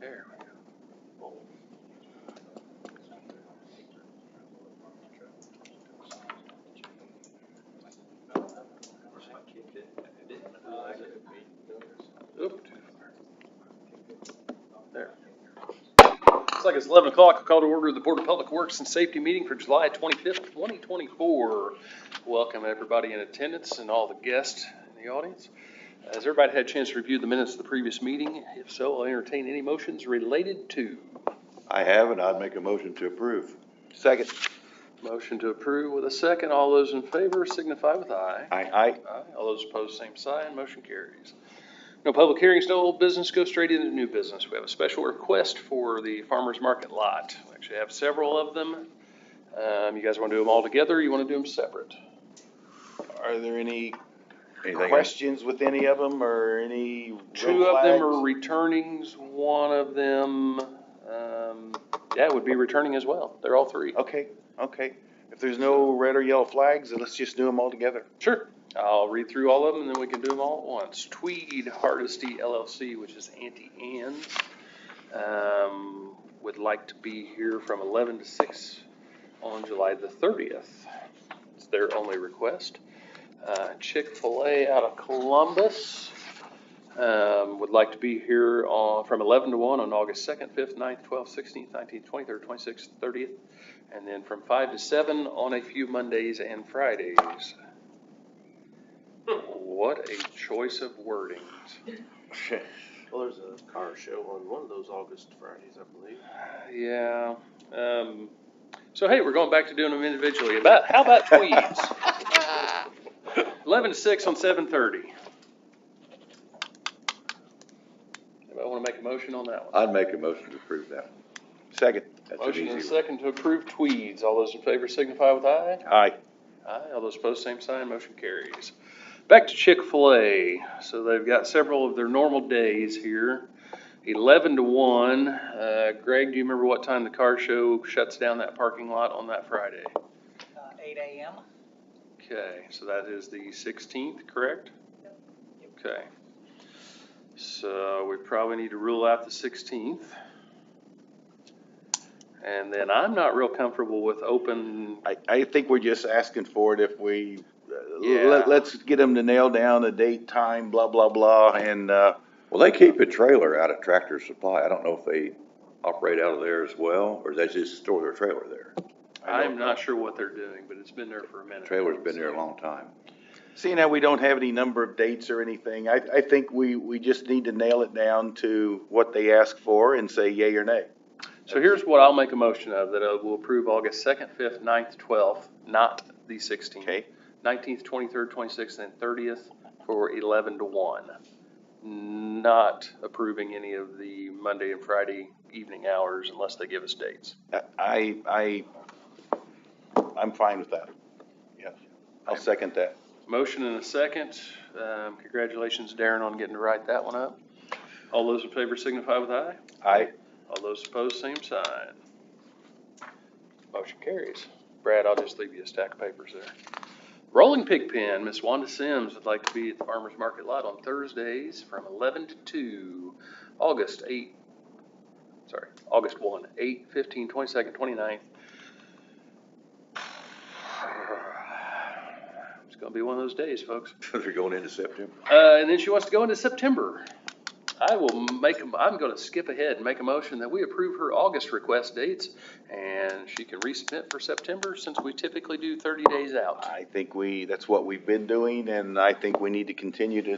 There we go. Oops. There. Looks like it's 11 o'clock. I'll call to order the Board of Public Works and Safety meeting for July 25th, 2024. Welcome everybody in attendance and all the guests in the audience. Has everybody had a chance to review the minutes of the previous meeting? If so, I'll entertain any motions related to. I have, and I'd make a motion to approve. Second. Motion to approve with a second. All those in favor signify with aye. Aye. Aye. All those opposed, same sign. Motion carries. No public hearings, no old business. Go straight into new business. We have a special request for the farmer's market lot. We actually have several of them. You guys want to do them all together, or you want to do them separate? Are there any Anything questions with any of them or any red Two of them are flags? returnings. One of them, would be returning as well. They're all three. Okay. If there's no red or yellow flags, then let's just do them all together. Sure. I'll read through all of them and then we can do them all at once. Tweed Hardesty LLC, which is Auntie Anne's, would like to be here from 11 to 6 on July the 30th. It's their only request. Chick-fil-A out of Columbus would like to be here from 11 to 1 on August 2nd, 5th, 9th, 12th, 16th, 19th, 23rd, 26th, 30th, and then from 5 to 7 on a few Mondays and Fridays. What a choice of wordings. Well, there's a car show on one of those August Fridays, I believe. Yeah. So, hey, we're going back to doing them individually. How about Tweeds? 11 to 6 on 7:30. Anybody want to make a motion on that one? I'd make a motion to approve that. Second. That's an Motion and a easy one. second to approve Tweeds. All those in favor signify with aye. Aye. Aye. All those opposed, same sign. Motion carries. Back to Chick-fil-A. So they've got several of their normal days here. 11 to 1. Greg, do you remember what time the car show shuts down that parking lot on that Friday? 8 a.m. Okay, so that is the 16th, correct? Okay. So we probably need to rule out the 16th. And then I'm not real comfortable with open. I think we're just asking for it if we, Yeah. let's get them to nail down a date, time, blah, blah, blah, and, Well, they keep a trailer out at Tractor Supply. I don't know if they operate out of there as well, or they just store their trailer there. I'm not sure what they're doing, but it's been there for a minute. Trailer's been there a long time. seeing how we don't have any number of dates or anything, I think we just need to nail it down to what they ask for and say yay or nay. So here's what I'll make a motion of, that we'll approve August 2nd, 5th, 9th, 12th, not the 16th. Okay. 19th, 23rd, 26th, and 30th for 11 to 1. Not approving any of the Monday and Friday evening hours unless they give us dates. I'm fine with that. Yes. I'll second that. Motion and a second. Congratulations, Darren, on getting to write that one up. All those in favor signify with aye. Aye. All those opposed, same sign. Motion carries. Brad, I'll just leave you a stack of papers there. Rolling Pig Pen, Miss Wanda Sims would like to be at the farmer's market lot on Thursdays from 11 to 2, August 1, 8, 15, 22nd, 29th. It's going to be one of those days, folks. They're going into September. And then she wants to go into September. I'm going to skip ahead and make a motion that we approve her August request dates, and she can resubmit for September since we typically do 30 days out. I think that's what we've been doing, and I think we need to continue to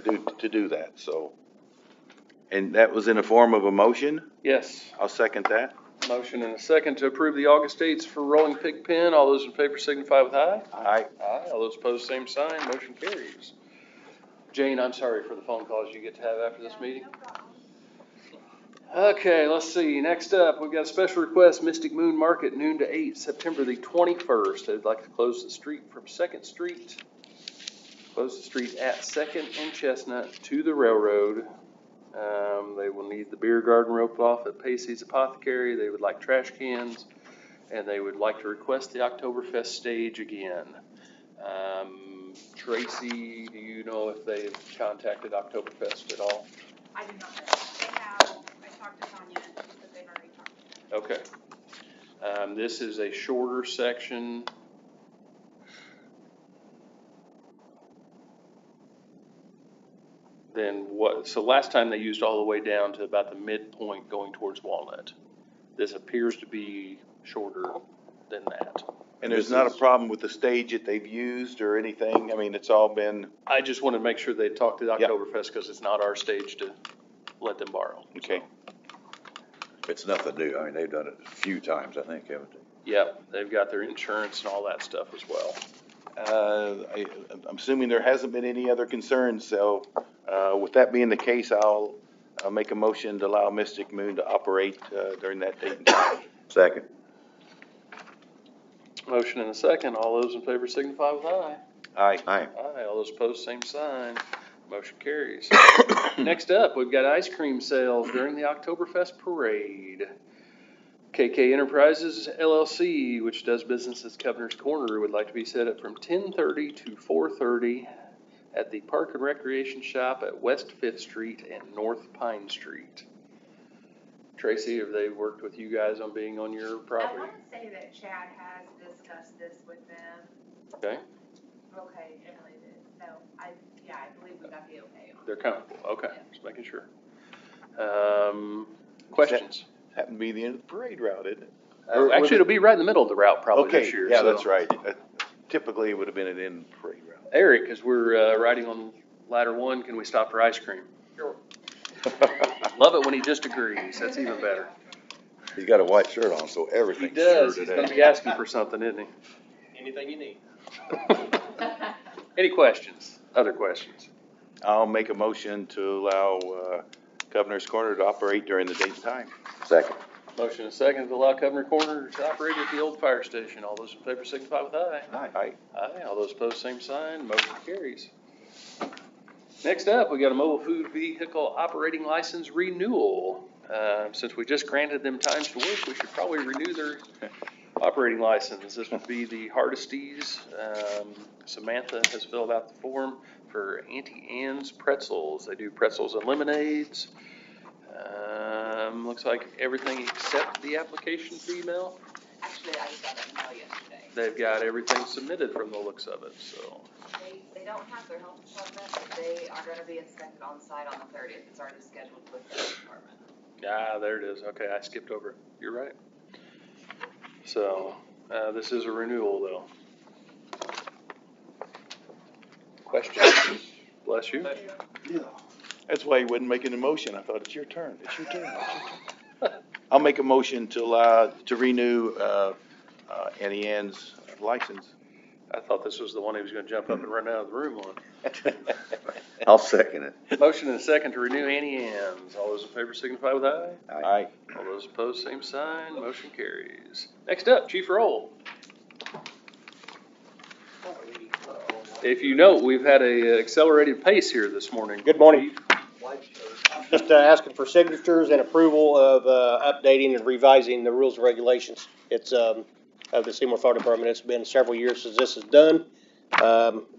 do that, so. And that was in the form of a motion? Yes, I'll second that. motion and a second to approve the August dates for Rolling Pig Pen. All those in favor signify with aye. Aye. Aye. All those opposed, same sign. Motion carries. Jane, I'm sorry for the phone calls you get to have after this meeting. Okay, let's see. Next up, we've got a special request, Mystic Moon Market, noon to 8, September the 21st. They'd like to close the street from 2nd Street. Close the street at 2nd and Chestnut to the railroad. They will need the beer garden roped off at Pacey's Apothecary. They would like trash cans, and they would like to request the Oktoberfest stage again. Tracy, do you know if they've contacted Oktoberfest at all? I do not know. They have, I talked to Tanya, Okay. This is a shorter section. Than what, so last time they used all the way down to about the midpoint going towards Walnut. This appears to be shorter than that. And there's not a problem with the stage that they've used or anything? I mean, it's all been, I just wanted to make sure they talked to the Yep. Oktoberfest because it's not our stage to let them borrow. okay. It's nothing new. I mean, they've done it a few times, I think, haven't they? Yep, they've got their insurance and all that stuff as well. I'm assuming there hasn't been any other concerns, so, with that being the case, I'll make a motion to allow Mystic Moon to operate, during that date and time. Second. Motion and a second. All those in favor signify with aye. Aye. Aye. Aye. All those opposed, same sign. Motion carries. Next up, we've got ice cream sales during the Oktoberfest parade. KK Enterprises LLC, which does business as Governor's Corner, would like to be set up from 10:30 to 4:30 at the Park and Recreation Shop at West Fifth Street and North Pine Street. Tracy, have they worked with you guys on being on your I property? want to say that Chad has discussed this with them. Okay, Okay, Emily did. So I believe we got the okay on it. they're comfortable. Okay, Yeah. just making sure. Questions? Happened to be the end of the parade route, isn't it? Actually, it'll be right in the middle of the route probably this Okay, year. yeah, so- that's right. Typically, it would have been an end parade route. Eric, as we're riding on ladder one, can we stop for ice cream? Sure. Love it when he just agrees. That's even better. He's got a white shirt on, so He everything's does. sure He's gonna today. be asking for something, isn't he? Anything you need. Any questions? Other questions? I'll make a motion to allow, Governor's Corner to operate during the date and time. Second. Motion and second to allow Governor Corner to operate at the old fire station. All those in favor signify with aye. Aye. Aye. All those opposed, same sign. Motion carries. Next up, we got a mobile food vehicle operating license renewal. Since we just granted them times to work, we should probably renew their operating license. This would be the Hardesties. Samantha has filled out the form for Auntie Anne's Pretzels. They do pretzels and lemonades. Looks like everything except the application fee, Mel. Actually, I just got an email yesterday. They've got everything submitted from the looks of it, so. They don't have their health department, but they are gonna be inspected on site on the 30th. It's already scheduled with the health department. Ah, there it is. Okay, I skipped over it. You're right. So, this is a renewal though. Questions? Bless you. That's why you wasn't making a motion. I thought, it's your turn. It's your turn. It's your turn. I'll make a motion to allow, to renew, Annie Ann's license. I thought this was the one he was gonna jump up and run out of the room on. I'll second it. Motion and a second to renew Annie Ann's. All those in favor signify with aye. Aye. All those opposed, same sign. Motion carries. Next up, Chief Roll. If you note, we've had a accelerated pace here this morning. Good morning. Just asking for signatures and approval of updating and revising the rules and regulations. It's of the Seymour Fire Department. It's been several years since this is done.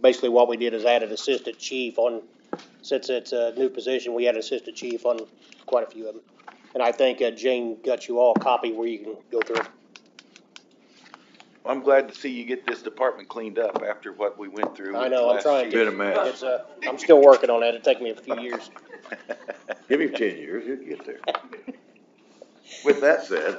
Basically, what we did is added assistant chief on, since it's a new position, we had assistant chief on quite a few of them. And I think Jane got you all a copy where you can go through it. I'm glad to see you get this department cleaned up after what we went through. I know, I'm last trying year. Been a mess. It's, I'm still working on that. It'll take me a few years. Give him 10 years, he'll get there. With that said,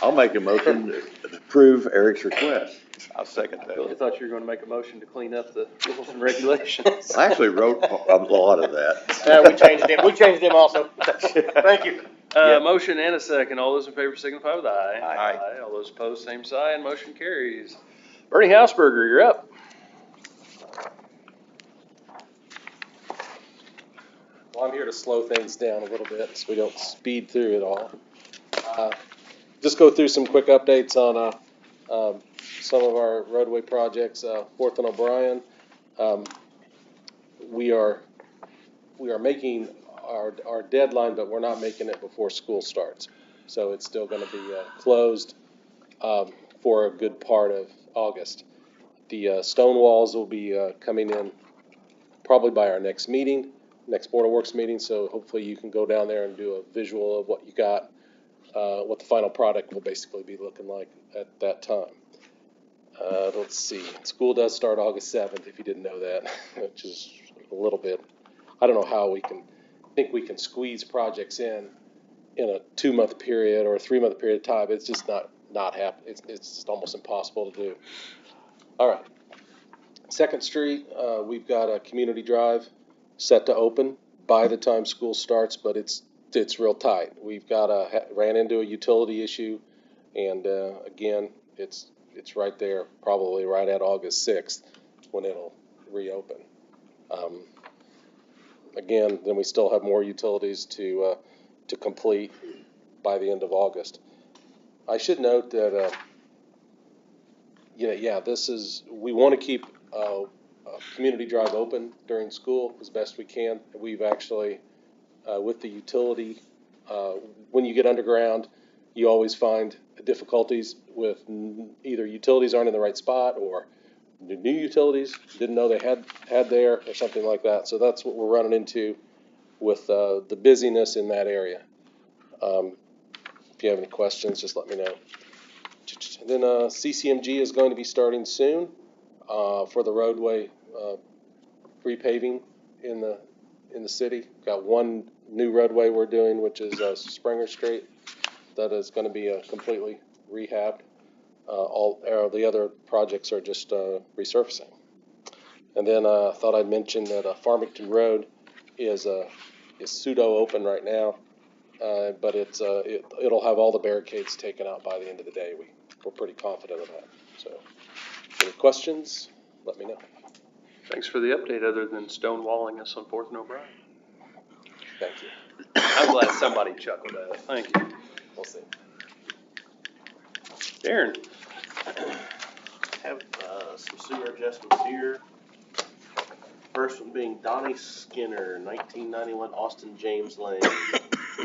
I'll make a motion to approve Eric's request. I'll second I really that. thought you were gonna make a motion to clean up the rules and regulations. I actually wrote a lot of that. We changed them also. Thank you. Yeah. Motion and a second. All those in favor signify with aye. Aye. All those opposed, same sign. Motion carries. Bernie Hausberger, you're up. Well, I'm here to slow things down a little bit so we don't speed through it all. Just go through some quick updates on some of our roadway projects. Fourth and O'Brien, we are making our deadline, but we're not making it before school starts. So it's still going to be closed for a good part of August. The stone walls will be coming in probably by our next meeting, next Board of Works meeting, so hopefully you can go down there and do a visual of what you got what the final product will basically be looking like at that time. Let's see, school does start August 7th, if you didn't know that, which is a little bit, I don't know how we can squeeze projects in a 2-month period or a 3-month period of time. It's just not happen. It's just almost impossible to do. All right. 2nd Street, we've got a community drive set to open by the time school starts, but it's real tight. We've ran into a utility issue, and again, it's right there, probably right at August 6th when it'll reopen. Again, then we still have more utilities to complete by the end of August. I should note that, we want to keep community drive open during school as best we can. We've actually, with the utility, when you get underground, you always find difficulties with either utilities aren't in the right spot or new utilities didn't know they had there or something like that. So that's what we're running into with the busyness in that area. If you have any questions, just let me know. And then CCMG is going to be starting soon for the roadway repaving in the city. Got one new roadway we're doing, which is Springer Street. That is going to be completely rehabbed. All the other projects are just resurfacing. And then I thought I'd mention that Farmington Road is pseudo open right now, but it'll have all the barricades taken out by the end of the day. We're pretty confident of that. So, any questions? Let me know. Thanks for the update, other than stonewalling us on 4th and O'Brien. Thank you. I'm glad somebody chuckled at it. Thank you. We'll see. Darren. Have some sewer adjustments here. First one being Donnie Skinner, 1991 Austin James Lane.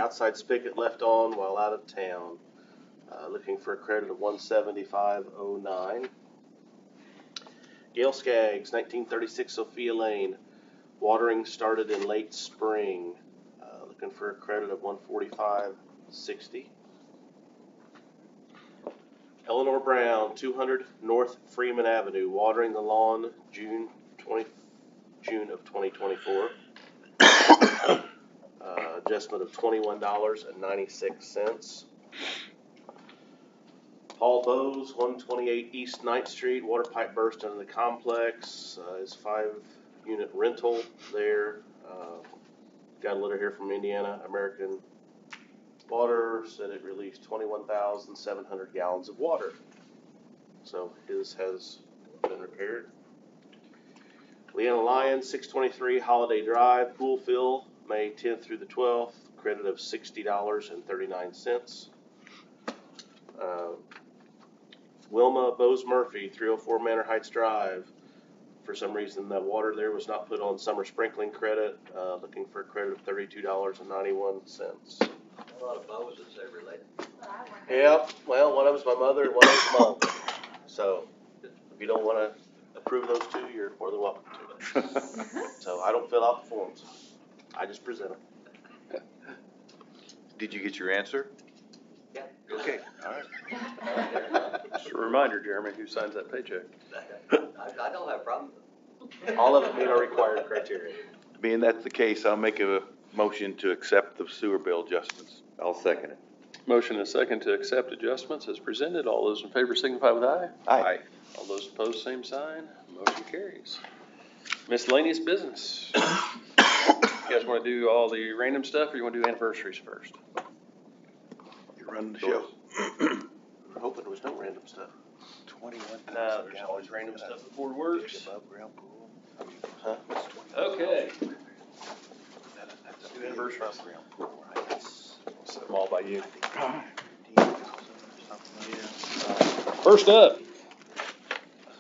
Outside spigot left on while out of town. Looking for a credit of $175.09. Gail Skaggs, 1936 Sophia Lane. Watering started in late spring. Looking for a credit of $145.60. Eleanor Brown, 200 North Freeman Avenue. Watering the lawn June of 2024. Adjustment of $21.96. Paul Bowes, 128 East 9th Street, water pipe burst under the complex, is 5-unit rental there. Got a letter here from Indiana American Water, said it released 21,700 gallons of water. So his has been repaired. Leanna Lyons, 623 Holiday Drive, pool fill, May 10th through the 12th, credit of $60.39. Wilma Bose Murphy, 304 Manor Heights Drive. For some reason, the water there was not put on summer sprinkling credit. Looking for a credit of $32.91. A lot of Boses, they related. Yep, well, one of them's my mother and one of them's mom. So, if you don't want to approve those two, you're more than welcome to. So, I don't fill out the forms. I just present them. Did you get your answer? Yeah. Okay, all right. Just a reminder, Jeremy, who signs that paycheck? I don't have a problem with it. All of them meet our required criteria. Being that's the case, I'll make a motion to accept the sewer bill adjustments. I'll second it. Motion and a second to accept adjustments as presented. All those in favor signify with aye. Aye. All those opposed, same sign. Motion carries. Miscellaneous business. You guys want to do all the random stuff, or you want to do anniversaries first? You're running the show. I'm hoping there was no random stuff. 21. No, there's always random stuff before it works. Above ground pool. Huh? Okay. Do anniversaries. Set them all by you. First up.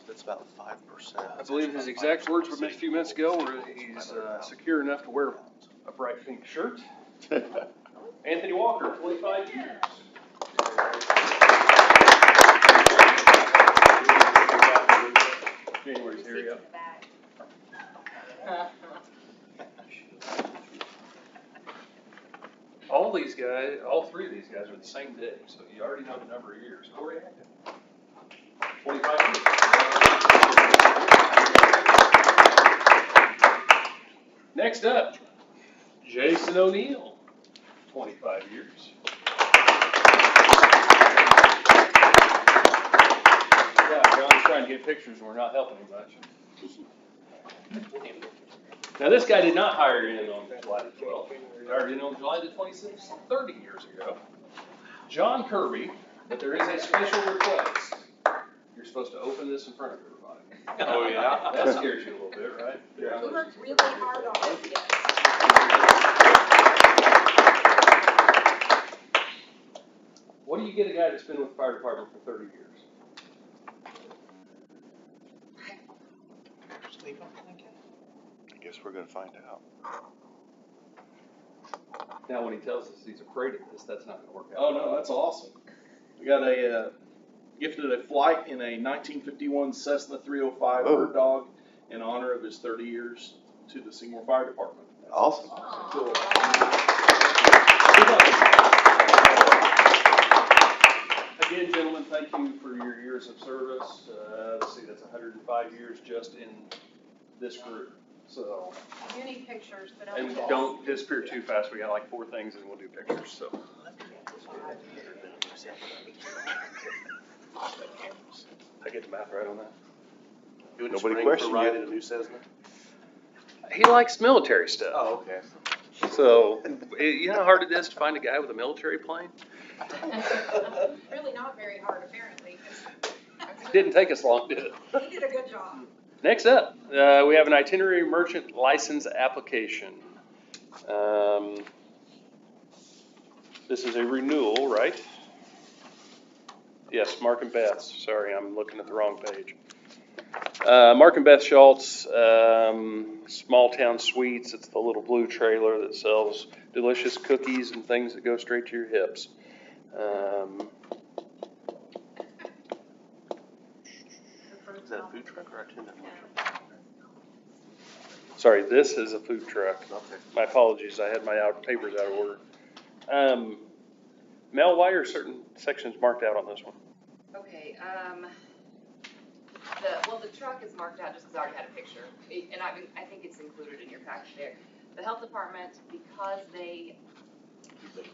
That's about 5%. I believe his exact words from a few minutes ago were he's secure enough to wear a bright pink shirt. Anthony Walker, 25 years. January's here, yeah. All these guys, all three of these guys are the same day, so you already know the number of years. Corey, 25 years. Next up, Jason O'Neill, 25 years. Yeah, John's trying to get pictures and we're not helping him much. Now, this guy did not hire in on July the 12th. He hired in on July the 26th, 30 years ago. John Kirby, but there is a special request. You're supposed to open this in front of everybody. Oh, yeah? That scares you a little bit, right? We worked really hard on this, yes. What do you get a guy that's been with the fire department for 30 years? Sleep on blanket. I guess we're gonna find out. Now, when he tells us he's afraid of this, that's not gonna work out. Oh, no, that's awesome. We got gifted a flight in a 1951 Cessna 305 bird dog in honor of his 30 years to the Seymour Fire Department. Awesome. Cool. Again, gentlemen, thank you for your years of service. Let's see, that's 105 years just in this group. So, You need pictures, but and don't disappear too fast. We got like 4 things and we'll do pictures, so. I get the math right on that. You wouldn't Nobody spring for questioned riding you. a new Cessna? He likes military stuff. Oh, okay. So, you know how hard it is to find a guy with a military plane? Really not very hard, apparently, 'cause Didn't take us long, did it? he did a good job. Next up, we have an itinerary merchant license application. This is a renewal, right? Yes, Mark and Beth. Sorry, I'm looking at the wrong page. Mark and Beth Schultz, Small Town Sweets. It's the little blue trailer that sells delicious cookies and things that go straight to your hips. Is that a food truck or itinerant? Sorry, this is a food truck. Okay. My apologies, I had my papers out of order. Mel, why are certain sections marked out on this one? Okay, the truck is marked out just because I already had a picture, and I think it's included in your package there. The health department, because they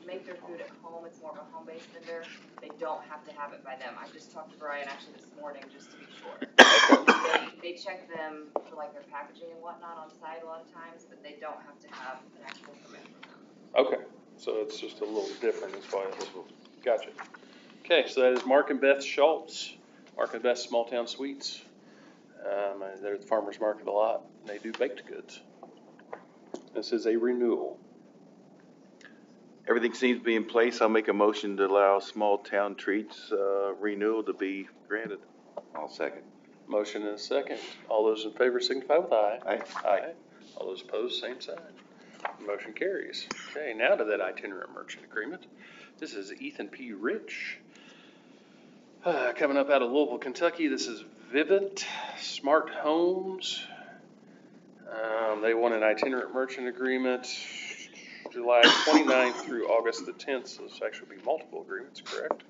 make their food at home, it's more of a home-based vendor, they don't have to have it by them. I just talked to Brian actually this morning just to be sure. They check them for like their packaging and whatnot on site a lot of times, but they don't have to have an actual permit from them. Okay, so it's just a little different as far as, gotcha. Okay, so that is Mark and Beth Schultz, Mark and Beth Small Town Sweets. They're at the farmer's market a lot, and they do baked goods. This is a renewal. Everything seems to be in place. I'll make a motion to allow Small Town Treats, renewal to be granted. I'll second. Motion and a second. All those in favor signify with aye. Aye. Aye. All those opposed, same sign. Motion carries. Okay, now to that itinerant merchant agreement. This is Ethan P. Rich. Coming up out of Louisville, Kentucky. This is Vivint Smart Homes. They want an itinerant merchant agreement July 29th through August the 10th. So this actually be multiple agreements, correct?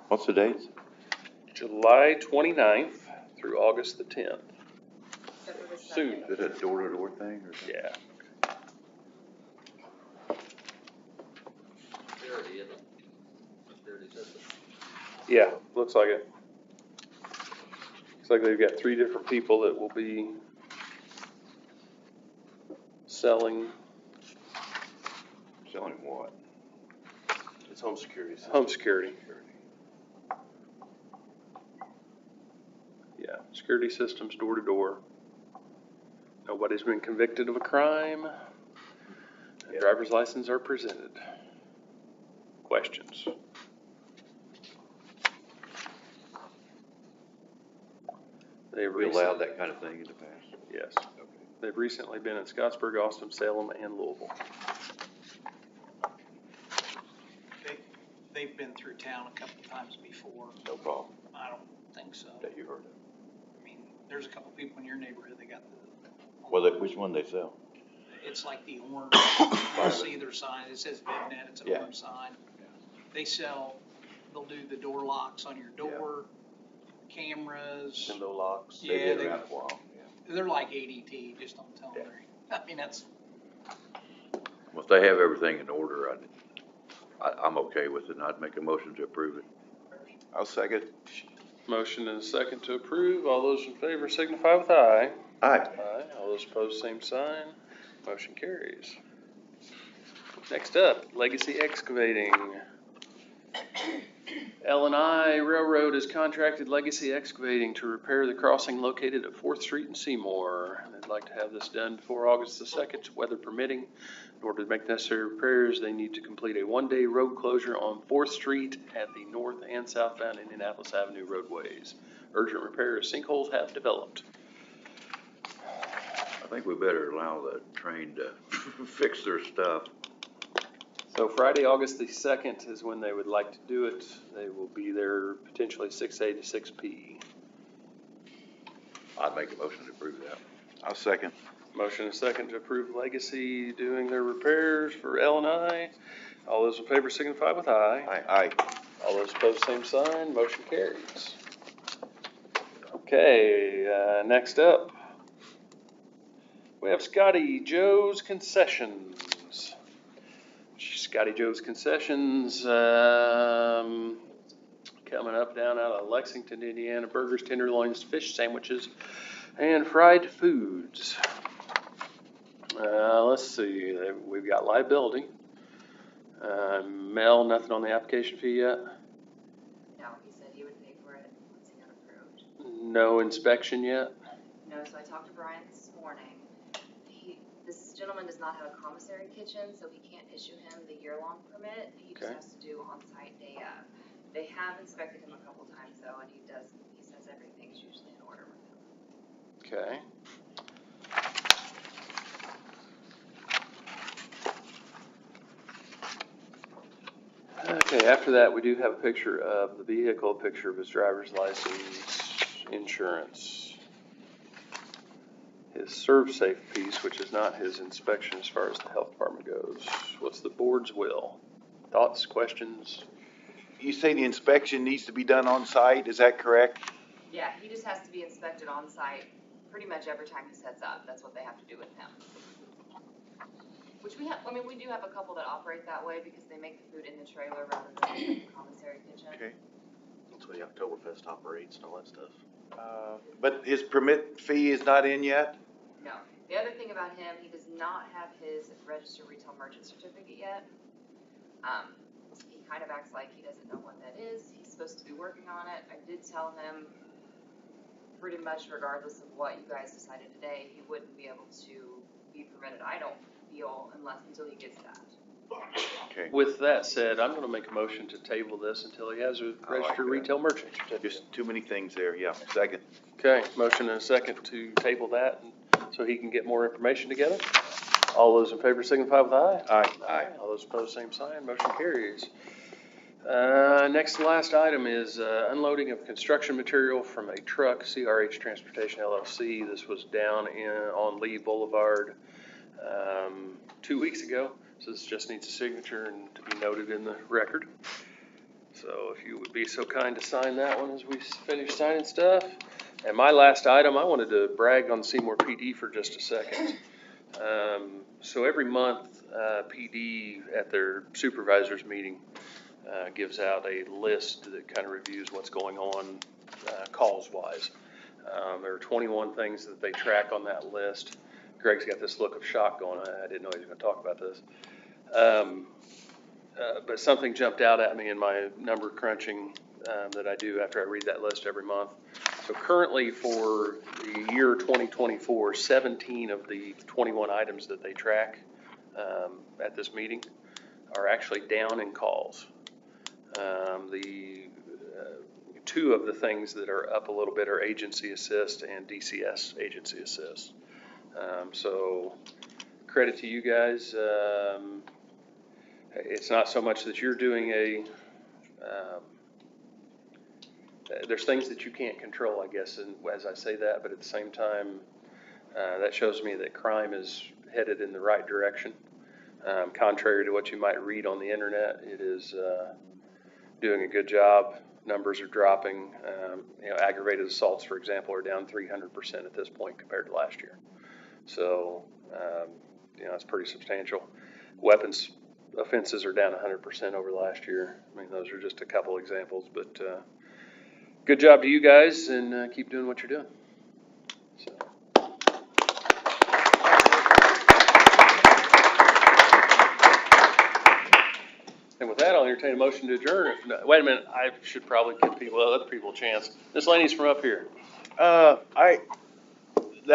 What's the dates? July 29th through August the 10th. Except for this Soon. Is it a door-to-door thing or something? Yeah. Security, isn't it? Security system. Yeah, looks like it. Looks like they've got 3 different people that will be selling Selling what? It's home security. home security. Yeah, security systems door to door. Nobody's been convicted of a crime. And driver's license are presented. Questions? We allowed that kind of thing in the past. Yes. They've recently been in Scottsburg, Austin, Salem, and Louisville. They've been through town a couple times before. No problem. I don't think so. That you heard of. I mean, there's a couple people in your neighborhood that got the. Well, which one they sell? it's like the orange, you'll see their sign, it says BevNet, it's an Yeah. orange sign. They'll do the door locks on your door, cameras. Window locks. They've Yeah, been around a while, yeah. they're like ADT, just don't tell them. I mean, that's, Well, if they have everything in order, I'm okay with it, and I'd make a motion to approve it. I'll second. Motion and a second to approve. All those in favor signify with aye. Aye. Aye. All those opposed, same sign. Motion carries. Next up, Legacy Excavating. L&I Railroad has contracted Legacy Excavating to repair the crossing located at 4th Street in Seymour. They'd like to have this done before August the 2nd, weather permitting. In order to make necessary repairs, they need to complete a one-day road closure on 4th Street at the north and southbound Indianapolis Avenue roadways. Urgent repair as sinkholes have developed. I think we better allow the train to fix their stuff. So Friday, August the 2nd is when they would like to do it. They will be there potentially 6 A to 6 P. I'd make a motion to approve that. I'll second. Motion and second to approve Legacy doing their repairs for L&I. All those in favor signify with aye. Aye. All those opposed, same sign. Motion carries. Okay, next up, we have Scotty Joe's Concessions. Scotty Joe's Concessions, coming up down out of Lexington, Indiana. Burgers, tenderloins, fish sandwiches, and fried foods. Let's see, we've got liability. Mel, nothing on the application fee yet? No, he said he would pay for it once he got approved. No inspection yet? No, so I talked to Brian this morning. This gentleman does not have a commissary kitchen, so he can't issue him the year-long permit. He just Okay. has to do on-site day of. They have inspected him a couple times though, and he says everything's usually in order with him. Okay. Okay, after that, we do have a picture of the vehicle, a picture of his driver's license, insurance, his ServSafe piece, which is not his inspection as far as the health department goes. What's the board's will? Thoughts, questions? You say the inspection needs to be done on site, is that correct? Yeah, he just has to be inspected on-site pretty much every time he sets up. That's what they have to do with him. Which we do have a couple that operate that way because they make the food in the trailer rather than in the commissary kitchen. Okay. That's the way Oktoberfest operates and all that stuff. But his permit fee is not in yet? No. The other thing about him, he does not have his registered retail merchant certificate yet. He kind of acts like he doesn't know what that is. He's supposed to be working on it. I did tell him pretty much regardless of what you guys decided today, he wouldn't be able to be permitted, I don't feel, until he gets that. Okay. With that said, I'm gonna make a motion to table this until he has a registered that. retail merchant certificate. Just too many things there, yeah, second. Okay, motion and a second to table that, so he can get more information together. All those in favor signify with aye. Aye. All those opposed, same sign, motion carries. Next to last item is unloading of construction material from a truck, CRH Transportation LLC. This was down on Lee Boulevard 2 weeks ago, so this just needs a signature and to be noted in the record. So if you would be so kind to sign that one as we finish signing stuff. And my last item, I wanted to brag on Seymour PD for just a second. So every month, PD at their supervisors meeting gives out a list that kind of reviews what's going on calls-wise. There are 21 things that they track on that list. Greg's got this look of shock going. I didn't know he was going to talk about this. But something jumped out at me in my number crunching that I do after I read that list every month. So currently for the year 2024, 17 of the 21 items that they track at this meeting are actually down in calls. Two of the things that are up a little bit are agency assist and DCS agency assist. So credit to you guys. It's not so much that you're doing there's things that you can't control, I guess, and as I say that, but at the same time, that shows me that crime headed in the right direction. Contrary to what you might read on the internet, it is doing a good job. Numbers are dropping. Aggravated assaults, for example, are down 300% at this point compared to last year. So, it's pretty substantial. Weapons offenses are down 100% over last year. I mean, those are just a couple examples, but good job to you guys, and keep doing what you're doing. So. And with that, I'll entertain a motion to adjourn. Wait a minute, I should probably give other people a chance. This lady's from up here. Now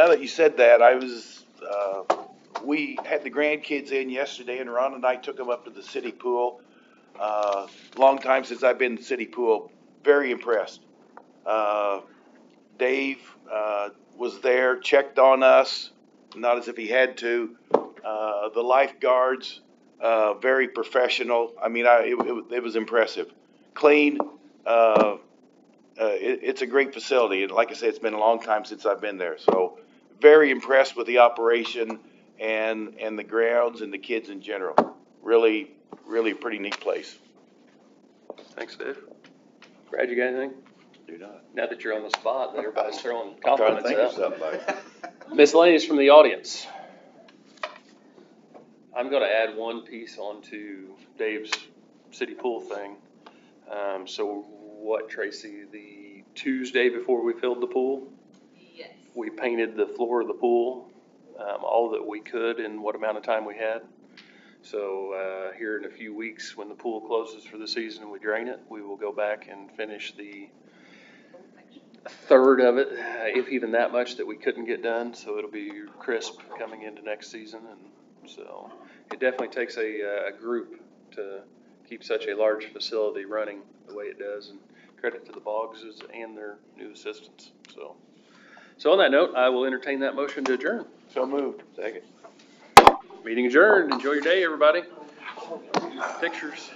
that you said that, we had the grandkids in yesterday, and Ron and I took them up to the city pool. Long time since I've been to the city pool. Very impressed. Dave was there, checked on us, not as if he had to. The lifeguards, very professional. I mean, it was impressive. Clean. It's a great facility, and like I said, it's been a long time since I've been there. So, very impressed with the operation and the grounds and the kids in general. Really, really a pretty neat place. Thanks, Dave. Brad, you got anything? Do not. Now that you're on the spot, that everybody's throwing I'm trying to compliments think of out. something, buddy. Miscellaneous from the audience. I'm going to add one piece onto Dave's city pool thing. So what, Tracy, the Tuesday before we filled the pool, Yes. we painted the floor of the pool, all that we could in what amount of time we had. So here in a few weeks, when the pool closes for the season and we drain it, we will go back and finish the third of it, if even that much, that we couldn't get done. So it'll be crisp coming into next season. And so it definitely takes a group to keep such a large facility running the way it does. And credit to the Boggses and their new assistants. So on that note, I will entertain that motion to adjourn. So moved. Second. Meeting adjourned. Enjoy your day, everybody. Pictures.